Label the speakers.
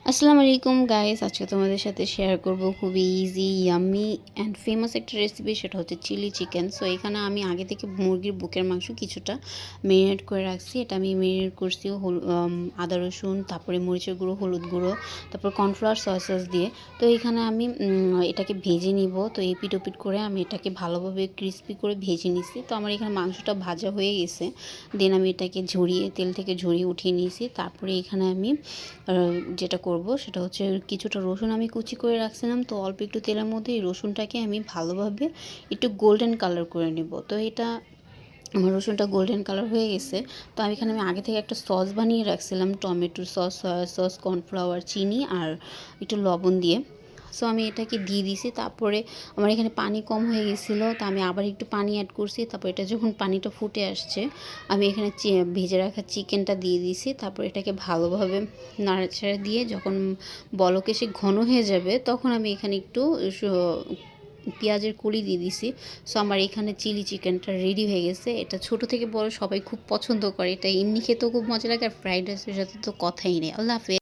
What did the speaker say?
Speaker 1: আসসালামু আলাইকুম গাইস, আজকে তোমাদের সাথে শেয়ার করব খুবই ইজি ইয়াম্মি অ্যান্ড ফেমাস একটা রেসিপি। সেটা হচ্ছে চিলি চিকেন। সো এখানে আমি আগে থেকে মুরগির বুকের মাংস কিছুটা ম্যারিনেট করে রাখছি। এটা আমি ম্যারিনেট করছি আদা রসুন, তারপরে মরিচের গুঁড়ো, হলুদ গুঁড়ো, তারপর কর্নফ্লাওয়ার সয়া সস দিয়ে। তো এখানে আমি এটাকে ভেজে নিব। তো এপিট ওপিট করে আমি এটাকে ভালোভাবে ক্রিস্পি করে ভেজে নিছি। তো আমার এখানে মাংসটা ভাজা হয়ে গেছে। দেন আমি এটাকে ঝরিয়ে তেল থেকে ঝরিয়ে উঠিয়ে নিয়েছি। তারপরে এখানে আমি যেটা করব সেটা হচ্ছে কিছুটা রসুন আমি কুচি করে রাখছিলাম। তো অল্প একটু তেলের মধ্যে এই রসুনটাকে আমি ভালোভাবে একটু গোল্ডেন কালার করে নেব। তো এটা আমার রসুনটা গোল্ডেন কালার হয়ে গেছে। তো আমি এখানে আগে থেকে একটা সস বানিয়ে রাখছিলাম, tomato sauce, soya sauce, cornflour, চিনি আর একটু লবণ দিয়ে। সো আমি এটাকে দিয়ে দিয়েছি। তারপরে আমার এখানে পানি কম হয়ে গেছিলো, তো আমি আবার একটু পানি অ্যাড করছি। তারপর এটা যখন পানিটা ফুটে আসছে, আমি এখানে ভেজে রাখা চিকেনটা দিয়ে দিয়েছি। তারপর এটাকে ভালোভাবে নাড়াচাড়া দিয়ে যখন বলক এসে ঘন হয়ে যাবে, তখন আমি এখানে একটু পেঁয়াজের কলি দিয়ে দিছি। সো আমার এখানে চিলি চিকেনটা রেডি হয়ে গেছে। এটা ছোট থেকে বড় সবাই খুব পছন্দ করে। এটা এমনি খেতেও খুব মজা লাগে, আর ফ্রাইড রাইসের সাথে তো কথাই নেই। আল্লাহ হাফেজ।